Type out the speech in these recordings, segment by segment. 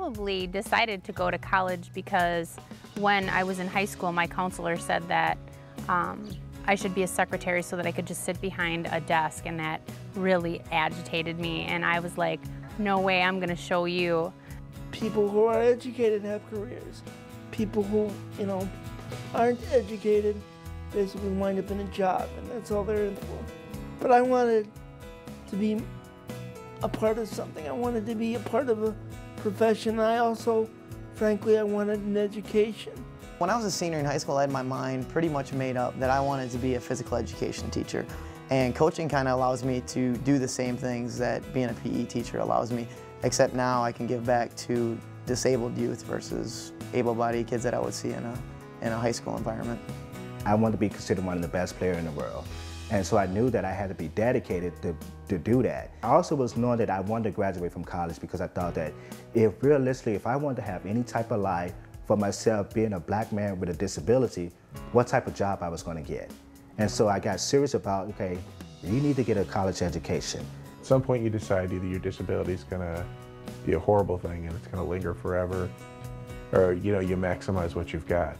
probably decided to go to college because when I was in high school, my counselor said that I should be a secretary so that I could just sit behind a desk, and that really agitated me. And I was like, no way, I'm gonna show you. People who are educated have careers. People who, aren't educated basically wind up in a job, and that's all they're in for. But I wanted to be a part of something. I wanted to be a part of a profession. I also, frankly, I wanted an education. When I was a senior in high school, I had my mind pretty much made up that I wanted to be a physical education teacher. And coaching kind of allows me to do the same things that being a PE teacher allows me, except now I can give back to disabled youth versus able-bodied kids that I would see in a high school environment. I wanted to be considered one of the best players in the world. And so I knew that I had to be dedicated to do that. I also was knowing that I wanted to graduate from college because I thought that if I wanted to have any type of life for myself, being a black man with a disability, what type of job I was going to get. And so I got serious about, okay, you need to get a college education. At some point you decide either your disability is going to be a horrible thing and it's going to linger forever, or you maximize what you've got.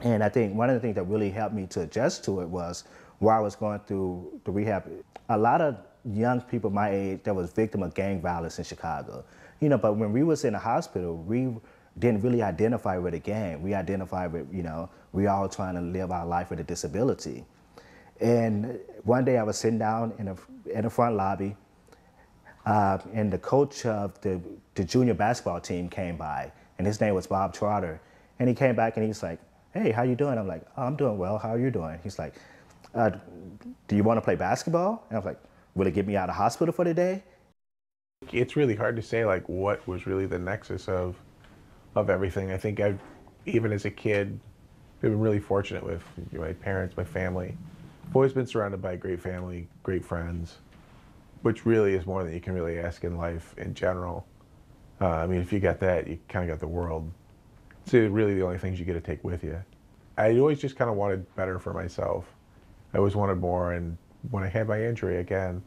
And I think one of the things that really helped me to adjust to it was while I was going through the rehab, a lot of young people my age that was victim of gang violence in Chicago. But when we was in the hospital, we didn't really identify with a gang. We identified with, we all trying to live our life with a disability. And one day I was sitting down in the front lobby, and the coach of the junior basketball team came by, and his name was Bob Trotter. And he came back and he's like, hey, how you doing? I'm like, oh, I'm doing well, how are you doing? He's like, do you want to play basketball? And I was like, will it get me out of hospital for the day? It's really hard to say what was really the nexus of everything. I think even as a kid, I've been really fortunate with my parents, my family. I've always been surrounded by a great family, great friends, which really is more than you can really ask in life in general. If you got that, you kind of got the world. It's really the only things you get to take with you. I always just kind of wanted better for myself. I always wanted more, and when I had my injury again,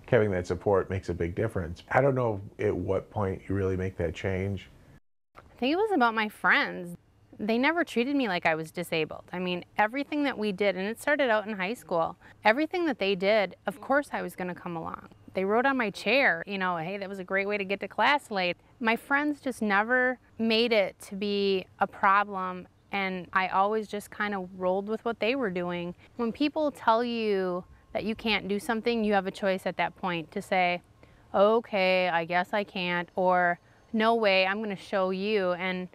having that support makes a big difference. I don't know at what point you really make that change. I think it was about my friends. They never treated me like I was disabled. Everything that we did, and it started out in high school, everything that they did, of course I was going to come along. They rode on my chair, hey, that was a great way to get to class late. My friends just never made it to be a problem, and I always just kind of rolled with what they were doing. When people tell you that you can't do something, you have a choice at that point to say, okay, I guess I can't, or no way, I'm going to show you. And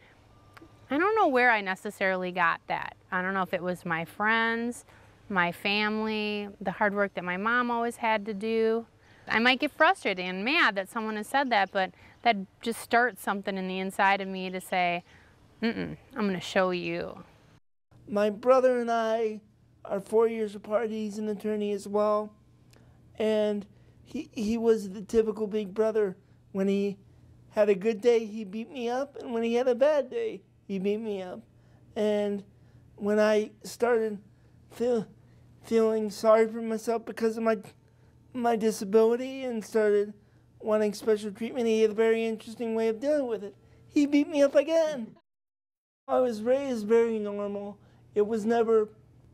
I don't know where I necessarily got that. I don't know if it was my friends, my family, the hard work that my mom always had to do. I might get frustrated and mad that someone has said that, but that just starts something in the inside of me to say, I'm going to show you. My brother and I are 4 years apart. He's an attorney as well. And he was the typical big brother. When he had a good day, he beat me up, and when he had a bad day, he beat me up. And when I started feeling sorry for myself because of my disability and started wanting special treatment, he had a very interesting way of dealing with it. He beat me up again. I was raised very normal. It was never,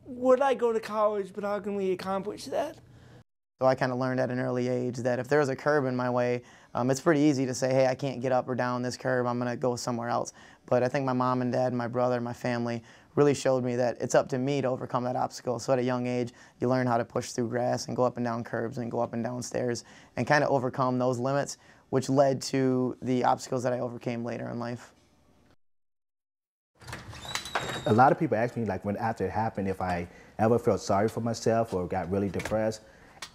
would I go to college, but how can we accomplish that? So I kind of learned at an early age that if there was a curb in my way, it's pretty easy to say, hey, I can't get up or down this curb, I'm going to go somewhere else. But I think my mom and dad, my brother, my family really showed me that it's up to me to overcome that obstacle. So at a young age, you learn how to push through grass and go up and down curbs and go up and down stairs and kind of overcome those limits, which led to the obstacles that I overcame later in life. A lot of people ask me, when after it happened, if I ever felt sorry for myself or got really depressed.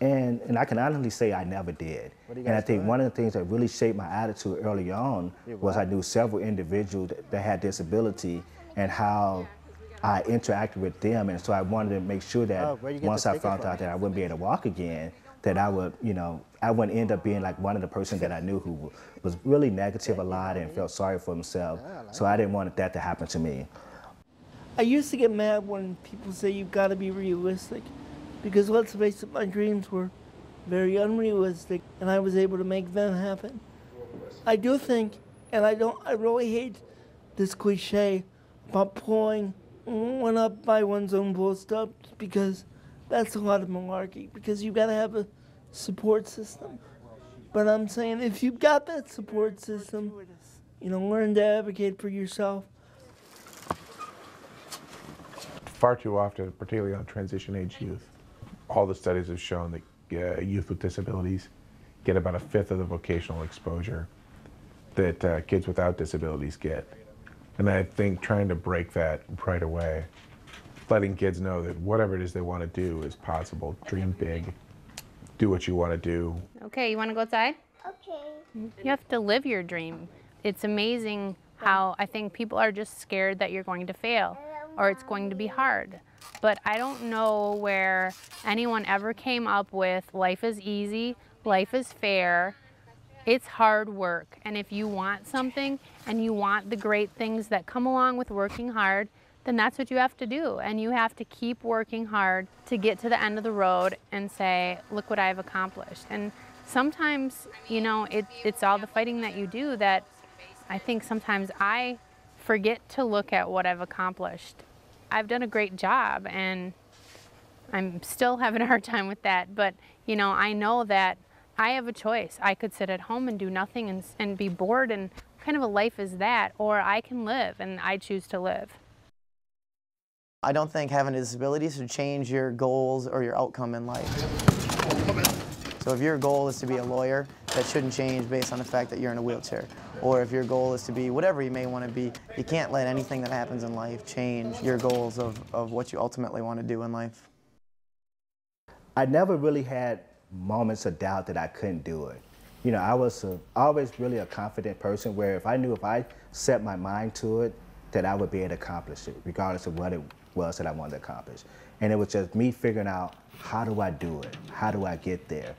And I can honestly say I never did. And I think one of the things that really shaped my attitude early on was I knew several individuals that had disability and how I interacted with them. And so I wanted to make sure that once I found out that I wouldn't be able to walk again, that I would, I wouldn't end up being like one of the persons that I knew who was really negative a lot and felt sorry for himself. So I didn't want that to happen to me. I used to get mad when people say you've got to be realistic. Because let's face it, my dreams were very unrealistic, and I was able to make them happen. I do think And I really hate this cliche about pulling one up by one's own bootstraps, because that's a lot of malarkey, because you've got to have a support system. But I'm saying if you've got that support system, learn to advocate for yourself. Far too often, particularly on transition age youth, all the studies have shown that youth with disabilities get about 1/5 of the vocational exposure that kids without disabilities get. And I think trying to break that right away, letting kids know that whatever it is they want to do is possible. Dream big, do what you want to do. Okay, you want to go outside? Okay. You have to live your dream. It's amazing how I think people are just scared that you're going to fail or it's going to be hard. But I don't know where anyone ever came up with life is easy, life is fair. It's hard work, and if you want something and you want the great things that come along with working hard, then that's what you have to do. And you have to keep working hard to get to the end of the road and say, look what I've accomplished. And sometimes, it's all the fighting that you do that I think sometimes I forget to look at what I've accomplished. I've done a great job, and I'm still having a hard time with that, but I know that I have a choice. I could sit at home and do nothing and be bored, and what kind of a life is that? Or I can live, and I choose to live. I don't think having a disability should change your goals or your outcome in life. So if your goal is to be a lawyer, that shouldn't change based on the fact that you're in a wheelchair. Or if your goal is to be whatever you may want to be, you can't let anything that happens in life change your goals of what you ultimately want to do in life. I never really had moments of doubt that I couldn't do it. I was always really a confident person where if I knew if I set my mind to it, that I would be able to accomplish it, regardless of what it was that I wanted to accomplish. And it was just me figuring out, how do I do it? How do I get there?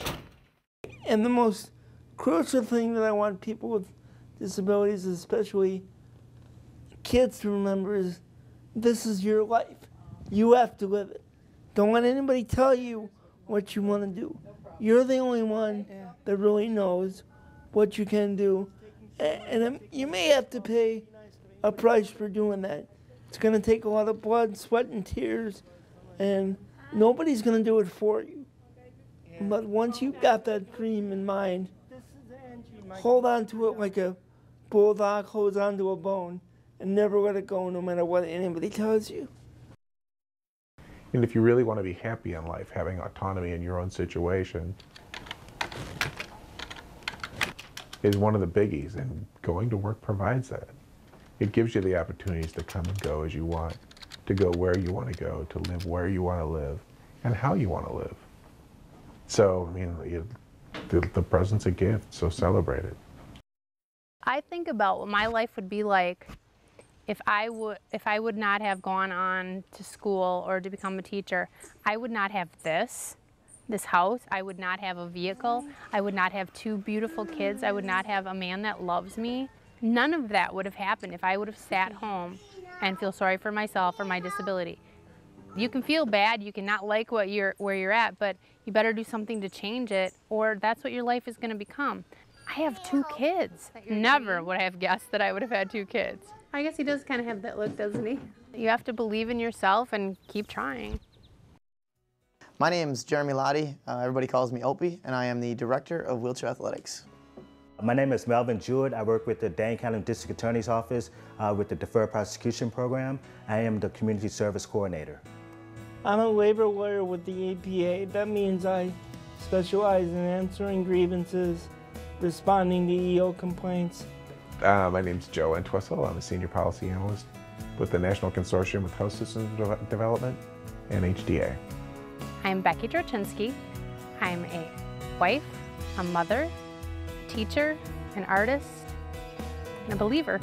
And the most crucial thing that I want people with disabilities, especially kids, to remember is this is your life. You have to live it. Don't let anybody tell you what you want to do. You're the only one that really knows what you can do. And you may have to pay a price for doing that. It's going to take a lot of blood, sweat, and tears, and nobody's going to do it for you. But once you've got that dream in mind, hold on to it like a bulldog holds onto a bone and never let it go no matter what anybody tells you. And if you really want to be happy in life, having autonomy in your own situation is one of the biggies, and going to work provides that. It gives you the opportunities to come and go as you want, to go where you want to go, to live where you want to live, and how you want to live. So, the present's a gift, so celebrate it. I think about what my life would be like if I would not have gone on to school or to become a teacher. I would not have this house. I would not have a vehicle. I would not have 2 beautiful kids. I would not have a man that loves me. None of that would have happened if I would have sat home and feel sorry for myself or my disability. You can feel bad, you can not like where you're at, but you better do something to change it, or that's what your life is going to become. I have 2 kids. Never would I have guessed that I would have had 2 kids. I guess he does kind of have that look, doesn't he? You have to believe in yourself and keep trying. My name is Jeremy Lottie. Everybody calls me Opie, and I am the Director of Wheelchair Athletics. My name is Melvin. I work with the Dane County District Attorney's Office with the Deferred Prosecution Program. I am the Community Service Coordinator. I'm a labor lawyer with the APA. That means I specialize in answering grievances, responding to EO complaints. My name's Joe Entwistle. I'm a Senior Policy Analyst with the National Consortium with House Systems Development and HDA. I'm Becky Drochinsky. I'm a wife, a mother, teacher, an artist, and a believer.